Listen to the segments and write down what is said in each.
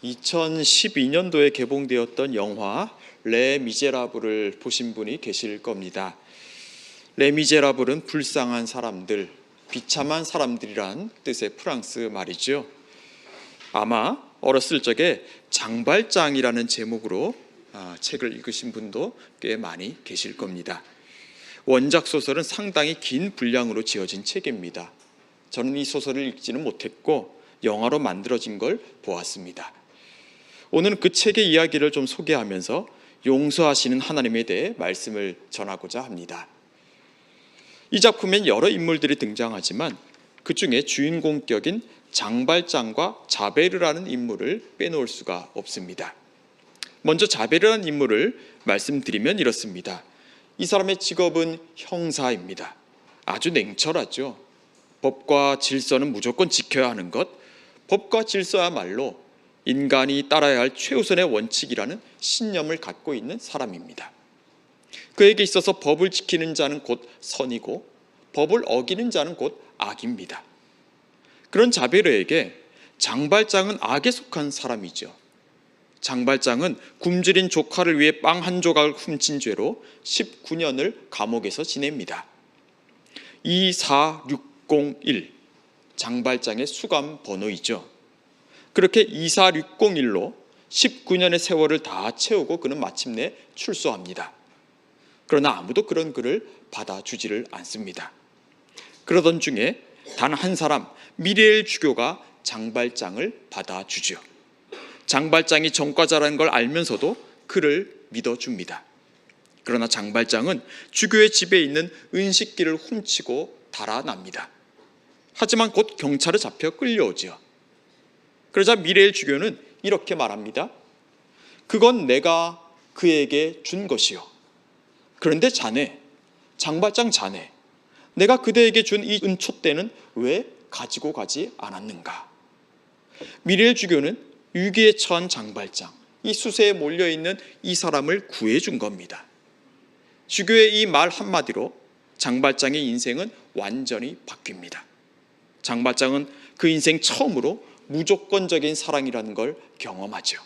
2012년도에 개봉되었던 영화 레 미제라블을 보신 분이 계실 겁니다. 레 미제라블은 불쌍한 사람들, 비참한 사람들이란 뜻의 프랑스 말이죠. 아마 어렸을 적에 장발장이라는 제목으로 책을 읽으신 분도 꽤 많이 계실 겁니다. 원작 소설은 상당히 긴 분량으로 지어진 책입니다. 저는 이 소설을 읽지는 못했고 영화로 만들어진 걸 보았습니다. 오늘은 그 책의 이야기를 좀 소개하면서 용서하시는 하나님에 대해 말씀을 전하고자 합니다. 이 작품엔 여러 인물들이 등장하지만 그 중에 주인공격인 장발장과 자베르라는 인물을 빼놓을 수가 없습니다. 먼저 자베르라는 인물을 말씀드리면 이렇습니다. 이 사람의 직업은 형사입니다. 아주 냉철하죠. 법과 질서는 무조건 지켜야 하는 것, 법과 질서야말로 인간이 따라야 할 최우선의 원칙이라는 신념을 갖고 있는 사람입니다. 그에게 있어서 법을 지키는 자는 곧 선이고 법을 어기는 자는 곧 악입니다. 그런 자베르에게 장발장은 악에 속한 사람이죠. 장발장은 굶주린 조카를 위해 빵 한 조각을 훔친 죄로 19년을 감옥에서 지냅니다. 24601 장발장의 수감 번호이죠. 그렇게 24601로 19년의 세월을 다 채우고 그는 마침내 출소합니다. 그러나 아무도 그런 그를 받아주지를 않습니다. 그러던 중에 단 한 사람, 미리엘 주교가 장발장을 받아주죠. 장발장이 전과자라는 걸 알면서도 그를 믿어줍니다. 그러나 장발장은 주교의 집에 있는 은식기를 훔치고 달아납니다. 하지만 곧 경찰에 잡혀 끌려오죠. 그러자 미레엘 주교는 이렇게 말합니다. 그건 내가 그에게 준 것이요. 그런데 자네, 장발장 자네, 내가 그대에게 준 이 은촛대는 왜 가지고 가지 않았는가? 미레엘 주교는 위기에 처한 장발장, 이 수세에 몰려있는 이 사람을 구해준 겁니다. 주교의 이 말 한마디로 장발장의 인생은 완전히 바뀝니다. 장발장은 그 인생 처음으로 무조건적인 사랑이라는 걸 경험하죠.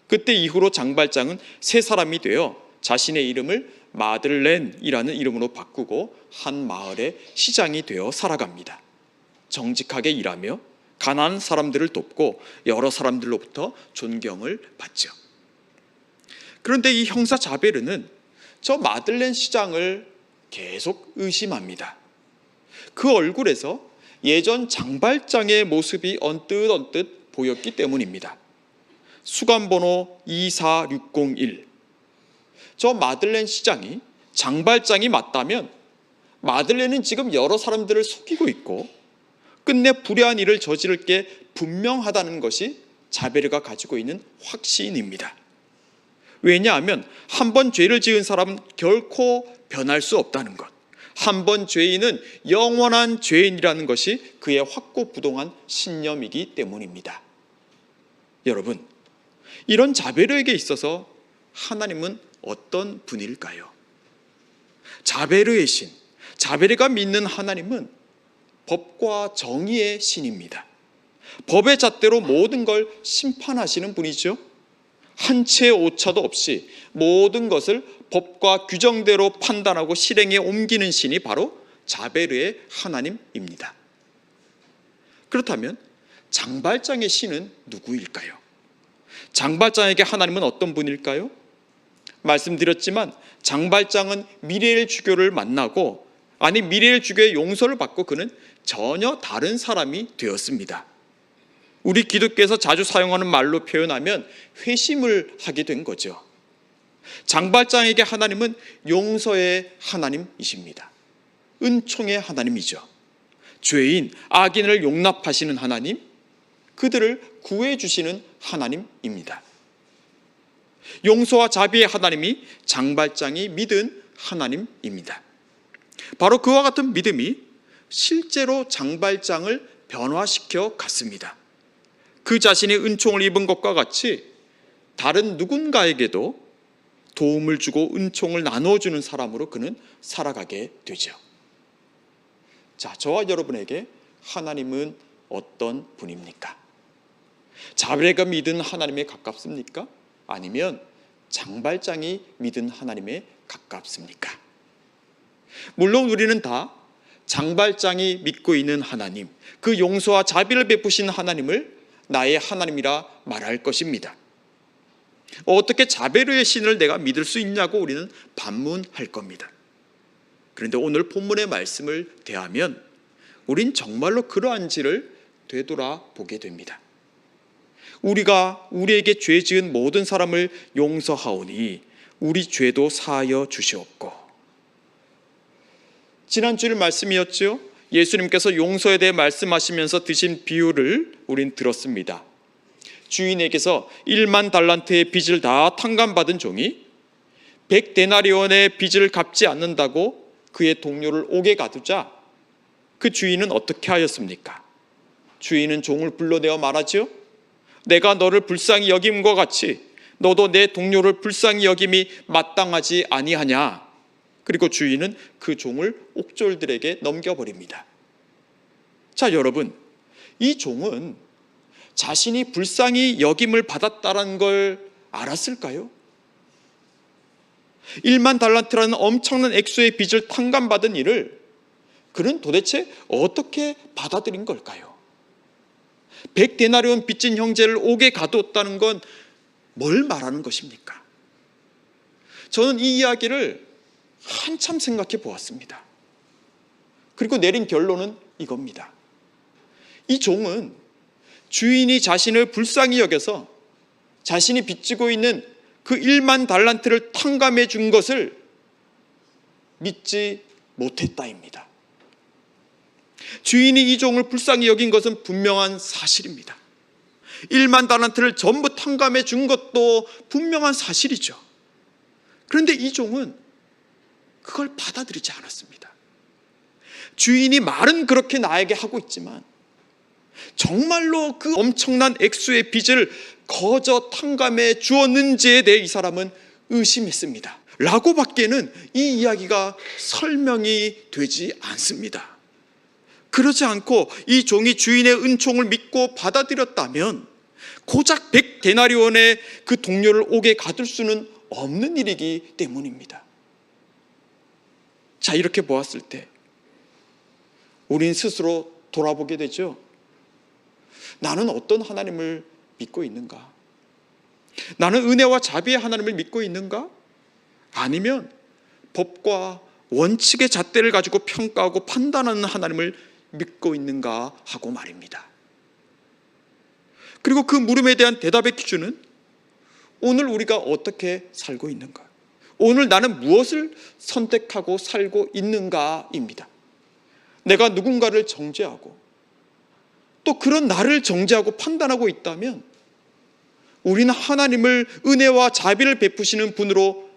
그때 이후로 장발장은 새 사람이 되어 자신의 이름을 마들렌이라는 이름으로 바꾸고 한 마을의 시장이 되어 살아갑니다. 정직하게 일하며 가난한 사람들을 돕고 여러 사람들로부터 존경을 받죠. 그런데 이 형사 자베르는 저 마들렌 시장을 계속 의심합니다. 그 얼굴에서 예전 장발장의 모습이 언뜻 보였기 때문입니다. 수감번호 24601. 저 마들렌 시장이 장발장이 맞다면 마들렌은 지금 여러 사람들을 속이고 있고 끝내 불의한 일을 저지를 게 분명하다는 것이 자베르가 가지고 있는 확신입니다. 왜냐하면 한 번 죄를 지은 사람은 결코 변할 수 없다는 것, 한 번 죄인은 영원한 죄인이라는 것이 그의 확고부동한 신념이기 때문입니다. 여러분, 이런 자베르에게 있어서 하나님은 어떤 분일까요? 자베르의 신, 자베르가 믿는 하나님은 법과 정의의 신입니다. 법의 잣대로 모든 걸 심판하시는 분이죠. 한 채의 오차도 없이 모든 것을 법과 규정대로 판단하고 실행에 옮기는 신이 바로 자베르의 하나님입니다. 그렇다면 장발장의 신은 누구일까요? 장발장에게 하나님은 어떤 분일까요? 말씀드렸지만 장발장은 미레엘 주교를 만나고 미레엘 주교의 용서를 받고 그는 전혀 다른 사람이 되었습니다. 우리 기독교에서 자주 사용하는 말로 표현하면 회심을 하게 된 거죠. 장발장에게 하나님은 용서의 하나님이십니다. 은총의 하나님이죠. 죄인, 악인을 용납하시는 하나님, 그들을 구해주시는 하나님입니다. 용서와 자비의 하나님이 장발장이 믿은 하나님입니다. 바로 그와 같은 믿음이 실제로 장발장을 변화시켜 갔습니다. 그 자신이 은총을 입은 것과 같이 다른 누군가에게도 도움을 주고 은총을 나눠주는 사람으로 그는 살아가게 되죠. 자, 저와 여러분에게 하나님은 어떤 분입니까? 자베르가 믿은 하나님에 가깝습니까? 아니면 장발장이 믿은 하나님에 가깝습니까? 물론 우리는 다 장발장이 믿고 있는 하나님, 그 용서와 자비를 베푸신 하나님을 나의 하나님이라 말할 것입니다. 어떻게 자베르의 신을 내가 믿을 수 있냐고 우리는 반문할 겁니다. 그런데 오늘 본문의 말씀을 대하면 우린 정말로 그러한지를 되돌아보게 됩니다. 우리가 우리에게 죄 지은 모든 사람을 용서하오니 우리 죄도 사하여 주시옵고. 지난주일 말씀이었죠. 예수님께서 용서에 대해 말씀하시면서 드신 비유를 우린 들었습니다. 주인에게서 1만 달란트의 빚을 다 탕감받은 종이 100데나리온의 빚을 갚지 않는다고 그의 동료를 옥에 가두자 그 주인은 어떻게 하였습니까? 주인은 종을 불러내어 말하지요. 내가 너를 불쌍히 여김과 같이 너도 내 동료를 불쌍히 여김이 마땅하지 아니하냐. 그리고 주인은 그 종을 옥졸들에게 넘겨버립니다. 자, 여러분, 이 종은 자신이 불쌍히 여김을 받았다는 걸 알았을까요? 1만 달란트라는 엄청난 액수의 빚을 탕감받은 일을 그는 도대체 어떻게 받아들인 걸까요? 100데나리온 빚진 형제를 옥에 가두었다는 건 뭘 말하는 것입니까? 저는 이 이야기를 한참 생각해 보았습니다. 그리고 내린 결론은 이겁니다. 이 종은 주인이 자신을 불쌍히 여겨서 자신이 빚지고 있는 그 1만 달란트를 탕감해 준 것을 믿지 못했다입니다. 주인이 이 종을 불쌍히 여긴 것은 분명한 사실입니다. 1만 달란트를 전부 탕감해 준 것도 분명한 사실이죠. 그런데 이 종은 그걸 받아들이지 않았습니다. 주인이 말은 그렇게 나에게 하고 있지만 정말로 그 엄청난 액수의 빚을 거저 탕감해 주었는지에 대해 이 사람은 의심했습니다. 라고밖에는 이 이야기가 설명이 되지 않습니다. 그러지 않고 이 종이 주인의 은총을 믿고 받아들였다면 고작 100데나리온의 그 동료를 옥에 가둘 수는 없는 일이기 때문입니다. 자, 이렇게 보았을 때 우린 스스로 돌아보게 되죠. 나는 어떤 하나님을 믿고 있는가? 나는 은혜와 자비의 하나님을 믿고 있는가? 아니면 법과 원칙의 잣대를 가지고 평가하고 판단하는 하나님을 믿고 있는가 하고 말입니다. 그리고 그 물음에 대한 대답의 기준은 오늘 우리가 어떻게 살고 있는가? 오늘 나는 무엇을 선택하고 살고 있는가입니다. 내가 누군가를 정죄하고 또 그런 나를 정죄하고 판단하고 있다면 우리는 하나님을 은혜와 자비를 베푸시는 분으로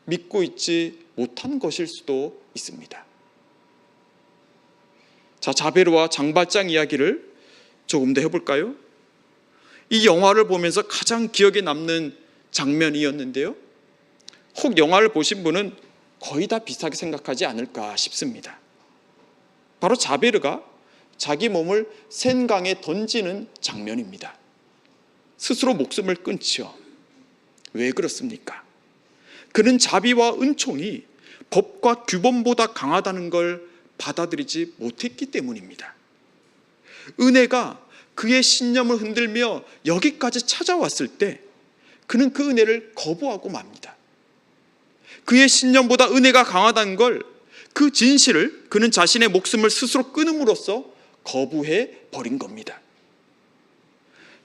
믿고 있지 못한 것일 수도 있습니다. 자, 자베르와 장발장 이야기를 조금 더 해볼까요? 이 영화를 보면서 가장 기억에 남는 장면이었는데요. 혹 영화를 보신 분은 거의 다 비슷하게 생각하지 않을까 싶습니다. 바로 자베르가 자기 몸을 센강에 던지는 장면입니다. 스스로 목숨을 끊지요. 왜 그렇습니까? 그는 자비와 은총이 법과 규범보다 강하다는 걸 받아들이지 못했기 때문입니다. 은혜가 그의 신념을 흔들며 여기까지 찾아왔을 때 그는 그 은혜를 거부하고 맙니다. 그의 신념보다 은혜가 강하다는 걸, 그 진실을 그는 자신의 목숨을 스스로 끊음으로써 거부해 버린 겁니다.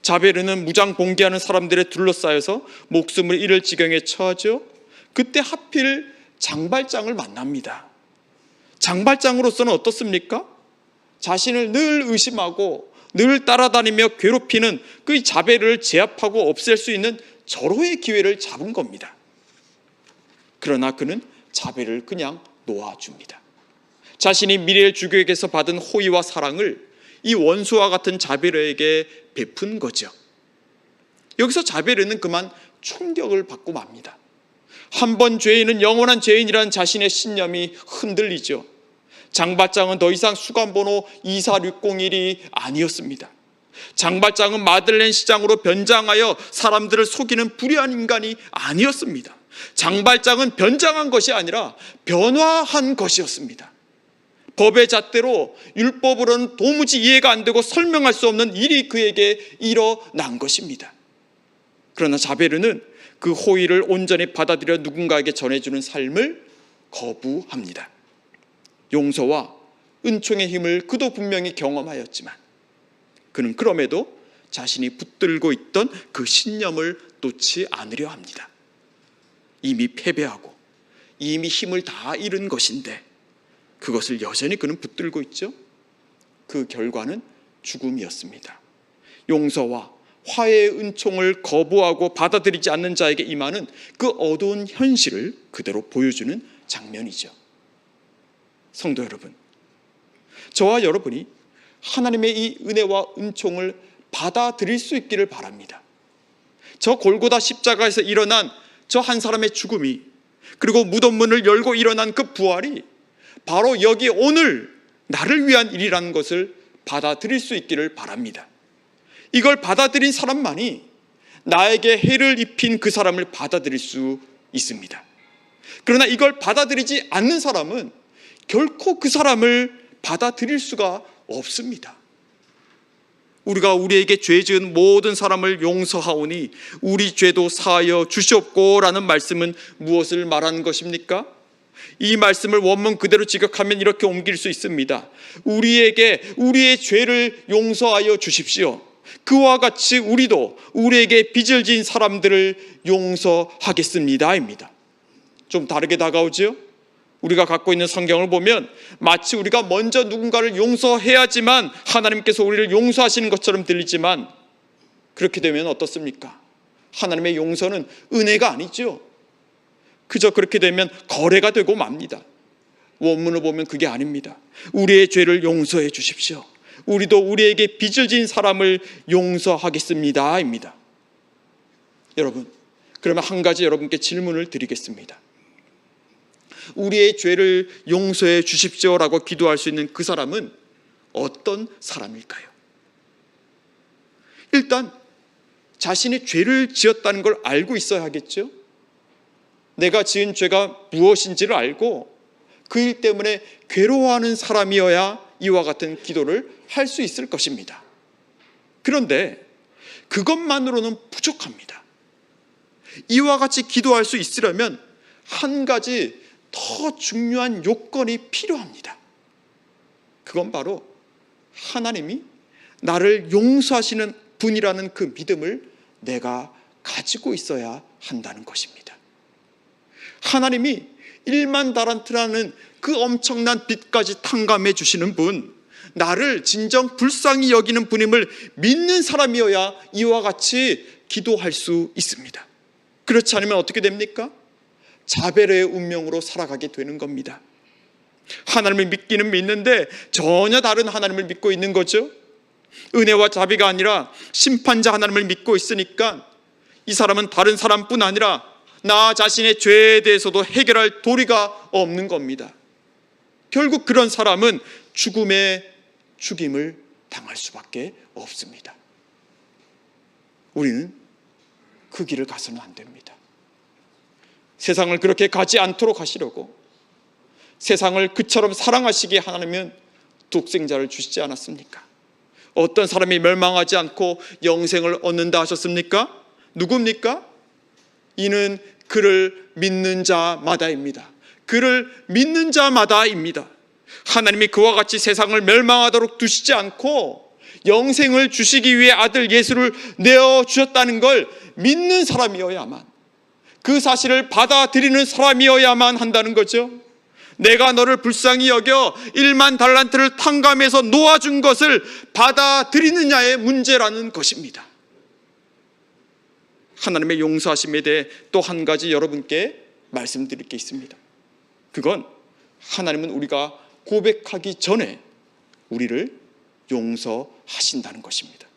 자베르는 무장 봉기하는 사람들에 둘러싸여서 목숨을 잃을 지경에 처하죠. 그때 하필 장발장을 만납니다. 장발장으로서는 어떻습니까? 자신을 늘 의심하고 늘 따라다니며 괴롭히는 그 자베르를 제압하고 없앨 수 있는 절호의 기회를 잡은 겁니다. 그러나 그는 자베르를 그냥 놓아줍니다. 자신이 미리엘 주교에게서 받은 호의와 사랑을 이 원수와 같은 자베르에게 베푼 거죠. 여기서 자베르는 그만 충격을 받고 맙니다. 한 번 죄인은 영원한 죄인이라는 자신의 신념이 흔들리죠. 장발장은 더 이상 수감번호 24601이 아니었습니다. 장발장은 마들렌 시장으로 변장하여 사람들을 속이는 불의한 인간이 아니었습니다. 장발장은 변장한 것이 아니라 변화한 것이었습니다. 법의 잣대로 율법으로는 도무지 이해가 안 되고 설명할 수 없는 일이 그에게 일어난 것입니다. 그러나 자베르는 그 호의를 온전히 받아들여 누군가에게 전해주는 삶을 거부합니다. 용서와 은총의 힘을 그도 분명히 경험하였지만 그는 그럼에도 자신이 붙들고 있던 그 신념을 놓지 않으려 합니다. 이미 패배하고 이미 힘을 다 잃은 것인데 그것을 여전히 그는 붙들고 있죠. 그 결과는 죽음이었습니다. 용서와 화해의 은총을 거부하고 받아들이지 않는 자에게 임하는 그 어두운 현실을 그대로 보여주는 장면이죠. 성도 여러분, 저와 여러분이 하나님의 이 은혜와 은총을 받아들일 수 있기를 바랍니다. 저 골고다 십자가에서 일어난 저 한 사람의 죽음이, 그리고 무덤문을 열고 일어난 그 부활이 바로 여기 오늘 나를 위한 일이라는 것을 받아들일 수 있기를 바랍니다. 이걸 받아들인 사람만이 나에게 해를 입힌 그 사람을 받아들일 수 있습니다. 그러나 이걸 받아들이지 않는 사람은 결코 그 사람을 받아들일 수가 없습니다. 우리가 우리에게 죄 지은 모든 사람을 용서하오니 우리 죄도 사하여 주시옵고 라는 말씀은 무엇을 말하는 것입니까? 이 말씀을 원문 그대로 직역하면 이렇게 옮길 수 있습니다. 우리에게 우리의 죄를 용서하여 주십시오. 그와 같이 우리도 우리에게 빚을 지은 사람들을 용서하겠습니다 입니다. 좀 다르게 다가오지요? 우리가 갖고 있는 성경을 보면 마치 우리가 먼저 누군가를 용서해야지만 하나님께서 우리를 용서하시는 것처럼 들리지만, 그렇게 되면 어떻습니까? 하나님의 용서는 은혜가 아니죠. 그저 그렇게 되면 거래가 되고 맙니다. 원문을 보면 그게 아닙니다. 우리의 죄를 용서해 주십시오. 우리도 우리에게 빚을 지은 사람을 용서하겠습니다 입니다. 여러분, 그러면 한 가지 여러분께 질문을 드리겠습니다. 우리의 죄를 용서해 주십시오라고 기도할 수 있는 그 사람은 어떤 사람일까요? 일단 자신이 죄를 지었다는 걸 알고 있어야 하겠죠. 내가 지은 죄가 무엇인지를 알고 그 일 때문에 괴로워하는 사람이어야 이와 같은 기도를 할 수 있을 것입니다. 그런데 그것만으로는 부족합니다. 이와 같이 기도할 수 있으려면 한 가지 더 중요한 요건이 필요합니다. 그건 바로 하나님이 나를 용서하시는 분이라는 그 믿음을 내가 가지고 있어야 한다는 것입니다. 하나님이 1만 달란트라는 그 엄청난 빚까지 탕감해 주시는 분, 나를 진정 불쌍히 여기는 분임을 믿는 사람이어야 이와 같이 기도할 수 있습니다. 그렇지 않으면 어떻게 됩니까? 자베르의 운명으로 살아가게 되는 겁니다. 하나님을 믿기는 믿는데 전혀 다른 하나님을 믿고 있는 거죠. 은혜와 자비가 아니라 심판자 하나님을 믿고 있으니까 이 사람은 다른 사람뿐 아니라 나 자신의 죄에 대해서도 해결할 도리가 없는 겁니다. 결국 그런 사람은 죽임을 당할 수밖에 없습니다. 우리는 그 길을 가서는 안 됩니다. 세상을 그렇게 가지 않도록 하시려고, 세상을 그처럼 사랑하시기에 하나님은 독생자를 주시지 않았습니까? 어떤 사람이 멸망하지 않고 영생을 얻는다 하셨습니까? 누굽니까? 이는 그를 믿는 자마다입니다. 그를 믿는 자마다입니다. 하나님이 그와 같이 세상을 멸망하도록 두시지 않고 영생을 주시기 위해 아들 예수를 내어주셨다는 걸 믿는 사람이어야만, 그 사실을 받아들이는 사람이어야만 한다는 거죠. 내가 너를 불쌍히 여겨 1만 달란트를 탕감해서 놓아준 것을 받아들이느냐의 문제라는 것입니다. 하나님의 용서하심에 대해 또 한 가지 여러분께 말씀드릴 게 있습니다. 그건 하나님은 우리가 고백하기 전에 우리를 용서하신다는 것입니다.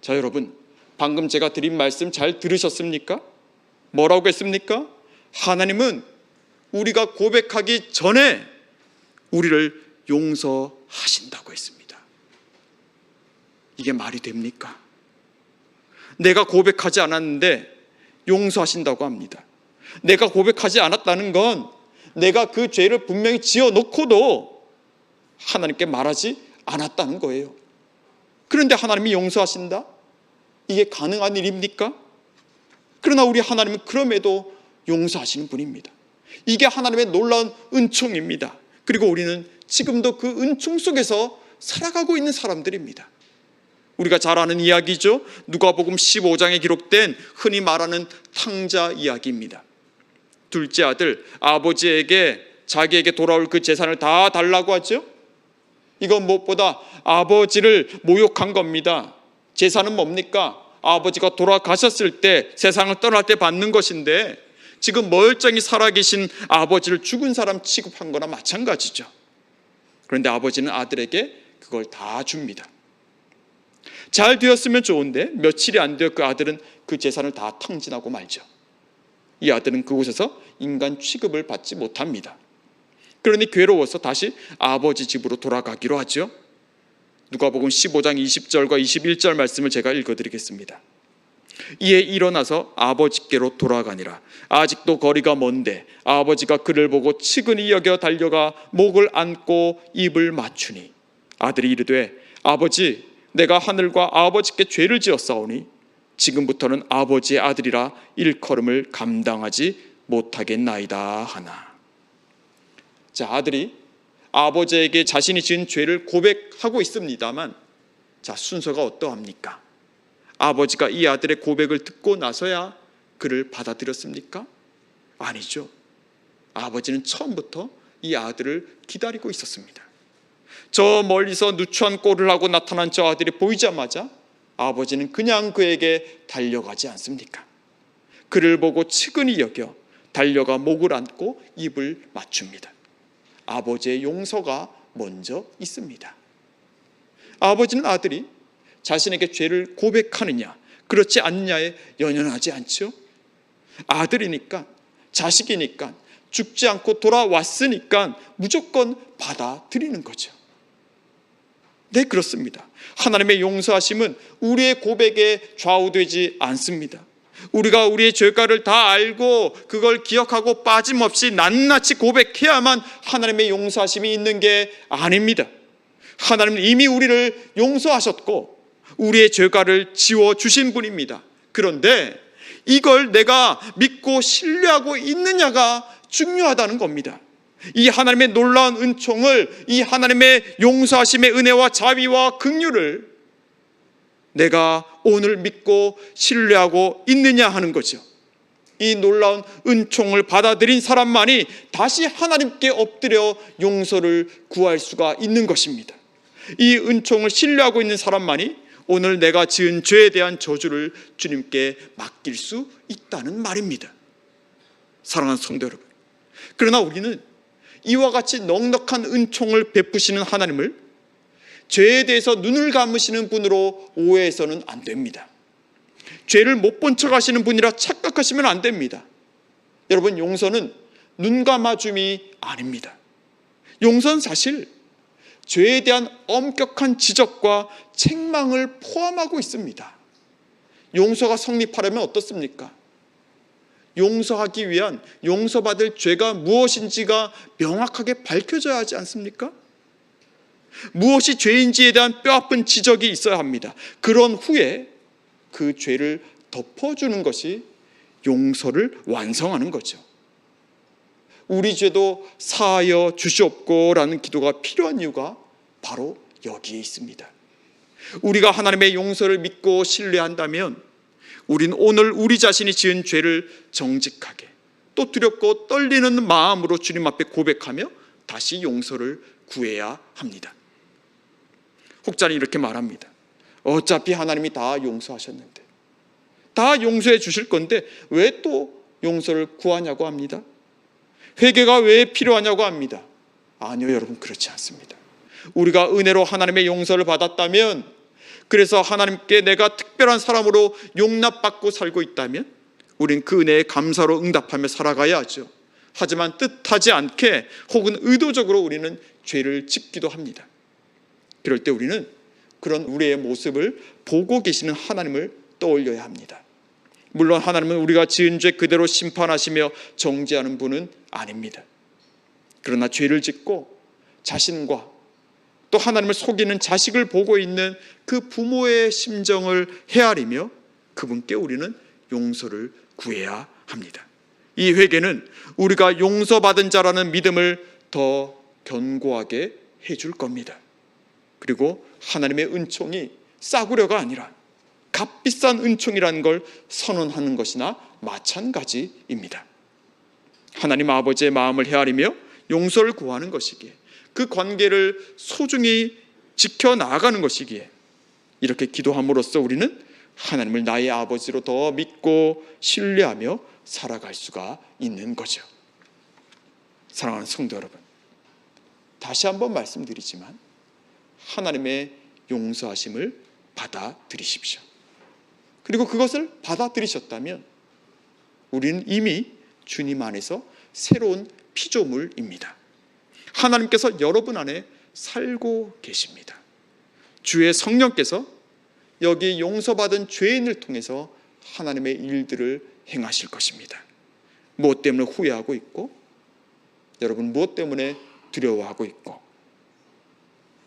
자, 여러분, 방금 제가 드린 말씀 잘 들으셨습니까? 뭐라고 했습니까? 하나님은 우리가 고백하기 전에 우리를 용서하신다고 했습니다. 이게 말이 됩니까? 내가 고백하지 않았는데 용서하신다고 합니다. 내가 고백하지 않았다는 건 내가 그 죄를 분명히 지어놓고도 하나님께 말하지 않았다는 거예요. 그런데 하나님이 용서하신다? 이게 가능한 일입니까? 그러나 우리 하나님은 그럼에도 용서하시는 분입니다. 이게 하나님의 놀라운 은총입니다. 그리고 우리는 지금도 그 은총 속에서 살아가고 있는 사람들입니다. 우리가 잘 아는 이야기죠. 누가복음 15장에 기록된 흔히 말하는 탕자 이야기입니다. 둘째 아들 아버지에게 자기에게 돌아올 그 재산을 다 달라고 하죠. 이건 무엇보다 아버지를 모욕한 겁니다. 재산은 뭡니까? 아버지가 돌아가셨을 때, 세상을 떠날 때 받는 것인데 지금 멀쩡히 살아계신 아버지를 죽은 사람 취급한 거나 마찬가지죠. 그런데 아버지는 아들에게 그걸 다 줍니다. 잘 되었으면 좋은데 며칠이 안 되어 그 아들은 그 재산을 다 탕진하고 말죠. 이 아들은 그곳에서 인간 취급을 받지 못합니다. 그러니 괴로워서 다시 아버지 집으로 돌아가기로 하죠. 누가복음 15장 20절과 21절 말씀을 제가 읽어드리겠습니다. 이에 일어나서 아버지께로 돌아가니라. 아직도 거리가 먼데 아버지가 그를 보고 측은히 여겨 달려가 목을 안고 입을 맞추니 아들이 이르되 아버지, 내가 하늘과 아버지께 죄를 지었사오니 지금부터는 아버지의 아들이라 일컬음을 감당하지 못하겠나이다 하나. 자, 아들이 아버지에게 자신이 지은 죄를 고백하고 있습니다만, 자, 순서가 어떠합니까? 아버지가 이 아들의 고백을 듣고 나서야 그를 받아들였습니까? 아니죠. 아버지는 처음부터 이 아들을 기다리고 있었습니다. 저 멀리서 누추한 꼴을 하고 나타난 저 아들이 보이자마자 아버지는 그냥 그에게 달려가지 않습니까? 그를 보고 측은히 여겨 달려가 목을 안고 입을 맞춥니다. 아버지의 용서가 먼저 있습니다. 아버지는 아들이 자신에게 죄를 고백하느냐 그렇지 않느냐에 연연하지 않죠. 아들이니까, 자식이니까, 죽지 않고 돌아왔으니까 무조건 받아들이는 거죠. 네, 그렇습니다. 하나님의 용서하심은 우리의 고백에 좌우되지 않습니다. 우리가 우리의 죄가를 다 알고 그걸 기억하고 빠짐없이 낱낱이 고백해야만 하나님의 용서하심이 있는 게 아닙니다. 하나님은 이미 우리를 용서하셨고 우리의 죄가를 지워주신 분입니다. 그런데 이걸 내가 믿고 신뢰하고 있느냐가 중요하다는 겁니다. 이 하나님의 놀라운 은총을, 이 하나님의 용서하심의 은혜와 자비와 긍휼을 내가 오늘 믿고 신뢰하고 있느냐 하는 거죠. 이 놀라운 은총을 받아들인 사람만이 다시 하나님께 엎드려 용서를 구할 수가 있는 것입니다. 이 은총을 신뢰하고 있는 사람만이 오늘 내가 지은 죄에 대한 저주를 주님께 맡길 수 있다는 말입니다. 사랑하는 성도 여러분, 그러나 우리는 이와 같이 넉넉한 은총을 베푸시는 하나님을 죄에 대해서 눈을 감으시는 분으로 오해해서는 안 됩니다. 죄를 못 본 척 하시는 분이라 착각하시면 안 됩니다. 여러분, 용서는 눈 감아줌이 아닙니다. 용서는 사실 죄에 대한 엄격한 지적과 책망을 포함하고 있습니다. 용서가 성립하려면 어떻습니까? 용서하기 위한, 용서받을 죄가 무엇인지가 명확하게 밝혀져야 하지 않습니까? 무엇이 죄인지에 대한 뼈아픈 지적이 있어야 합니다. 그런 후에 그 죄를 덮어주는 것이 용서를 완성하는 거죠. 우리 죄도 사하여 주시옵고라는 기도가 필요한 이유가 바로 여기에 있습니다. 우리가 하나님의 용서를 믿고 신뢰한다면 우리는 오늘 우리 자신이 지은 죄를 정직하게 또 두렵고 떨리는 마음으로 주님 앞에 고백하며 다시 용서를 구해야 합니다. 혹자는 이렇게 말합니다. 어차피 하나님이 다 용서하셨는데, 다 용서해 주실 건데 왜 또 용서를 구하냐고 합니다. 회개가 왜 필요하냐고 합니다. 아니요, 여러분, 그렇지 않습니다. 우리가 은혜로 하나님의 용서를 받았다면, 그래서 하나님께 내가 특별한 사람으로 용납받고 살고 있다면 우린 그 은혜에 감사로 응답하며 살아가야 하죠. 하지만 뜻하지 않게 혹은 의도적으로 우리는 죄를 짓기도 합니다. 그럴 때 우리는 그런 우리의 모습을 보고 계시는 하나님을 떠올려야 합니다. 물론 하나님은 우리가 지은 죄 그대로 심판하시며 정죄하는 분은 아닙니다. 그러나 죄를 짓고 자신과 또 하나님을 속이는 자식을 보고 있는 그 부모의 심정을 헤아리며 그분께 우리는 용서를 구해야 합니다. 이 회개는 우리가 용서받은 자라는 믿음을 더 견고하게 해줄 겁니다. 그리고 하나님의 은총이 싸구려가 아니라 값비싼 은총이라는 걸 선언하는 것이나 마찬가지입니다. 하나님 아버지의 마음을 헤아리며 용서를 구하는 것이기에, 그 관계를 소중히 지켜나가는 것이기에 이렇게 기도함으로써 우리는 하나님을 나의 아버지로 더 믿고 신뢰하며 살아갈 수가 있는 거죠. 사랑하는 성도 여러분, 다시 한번 말씀드리지만 하나님의 용서하심을 받아들이십시오. 그리고 그것을 받아들이셨다면 우리는 이미 주님 안에서 새로운 피조물입니다. 하나님께서 여러분 안에 살고 계십니다. 주의 성령께서 여기 용서받은 죄인을 통해서 하나님의 일들을 행하실 것입니다. 무엇 때문에 후회하고 있고, 여러분 무엇 때문에 두려워하고 있고,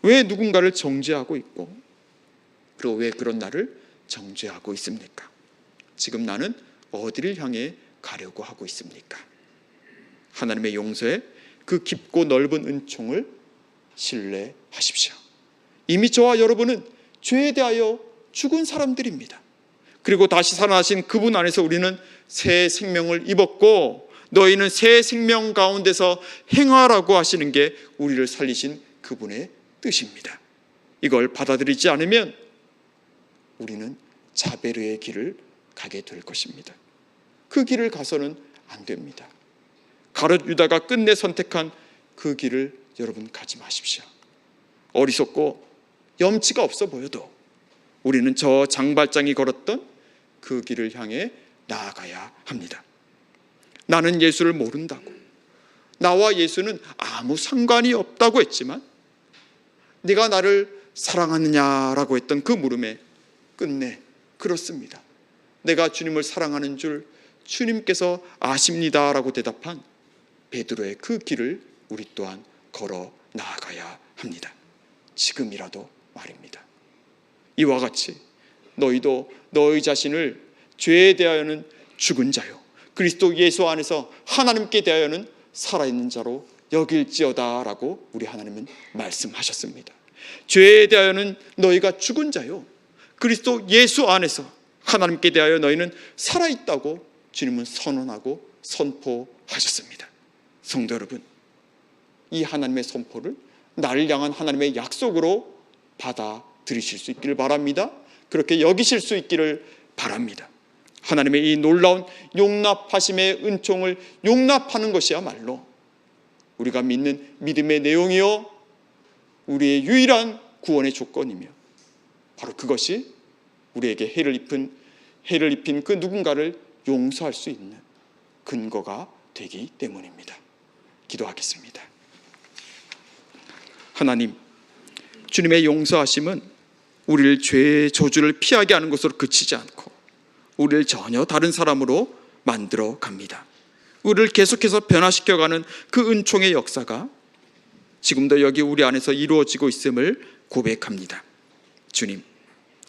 왜 누군가를 정죄하고 있고, 그리고 왜 그런 나를 정죄하고 있습니까? 지금 나는 어디를 향해 가려고 하고 있습니까? 하나님의 용서에 그 깊고 넓은 은총을 신뢰하십시오. 이미 저와 여러분은 죄에 대하여 죽은 사람들입니다. 그리고 다시 살아나신 그분 안에서 우리는 새 생명을 입었고, 너희는 새 생명 가운데서 행하라고 하시는 게 우리를 살리신 그분의 뜻입니다. 이걸 받아들이지 않으면 우리는 자베르의 길을 가게 될 것입니다. 그 길을 가서는 안 됩니다. 가룟 유다가 끝내 선택한 그 길을 여러분 가지 마십시오. 어리석고 염치가 없어 보여도 우리는 저 장발장이 걸었던 그 길을 향해 나아가야 합니다. 나는 예수를 모른다고, 나와 예수는 아무 상관이 없다고 했지만, 네가 나를 사랑하느냐라고 했던 그 물음에 끝내 그렇습니다, 내가 주님을 사랑하는 줄 주님께서 아십니다라고 대답한 베드로의 그 길을 우리 또한 걸어 나아가야 합니다. 지금이라도 말입니다. 이와 같이 너희도 너희 자신을 죄에 대하여는 죽은 자요, 그리스도 예수 안에서 하나님께 대하여는 살아있는 자로 여길지어다 라고 우리 하나님은 말씀하셨습니다. 죄에 대하여는 너희가 죽은 자요, 그리스도 예수 안에서 하나님께 대하여 너희는 살아있다고 주님은 선언하고 선포하셨습니다. 성도 여러분, 이 하나님의 선포를 나를 향한 하나님의 약속으로 받아들이실 수 있기를 바랍니다. 그렇게 여기실 수 있기를 바랍니다. 하나님의 이 놀라운 용납하심의 은총을 용납하는 것이야말로 우리가 믿는 믿음의 내용이요, 우리의 유일한 구원의 조건이며, 바로 그것이 우리에게 해를 입힌 그 누군가를 용서할 수 있는 근거가 되기 때문입니다. 기도하겠습니다. 하나님, 주님의 용서하심은 우리를 죄의 저주를 피하게 하는 것으로 그치지 않고 우리를 전혀 다른 사람으로 만들어 갑니다. 우리를 계속해서 변화시켜가는 그 은총의 역사가 지금도 여기 우리 안에서 이루어지고 있음을 고백합니다. 주님,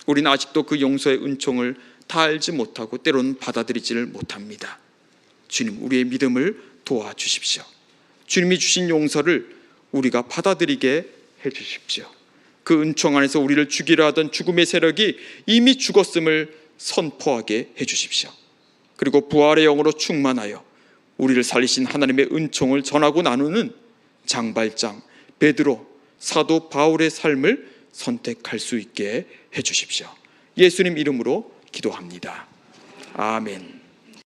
우리는 아직도 그 용서의 은총을 다 알지 못하고 때로는 받아들이지를 못합니다. 주님, 우리의 믿음을 도와주십시오. 주님이 주신 용서를 우리가 받아들이게 해주십시오. 그 은총 안에서 우리를 죽이려 하던 죽음의 세력이 이미 죽었음을 선포하게 해주십시오. 그리고 부활의 영으로 충만하여 우리를 살리신 하나님의 은총을 전하고 나누는 장발장, 베드로, 사도 바울의 삶을 선택할 수 있게 해주십시오. 예수님 이름으로 기도합니다. 아멘.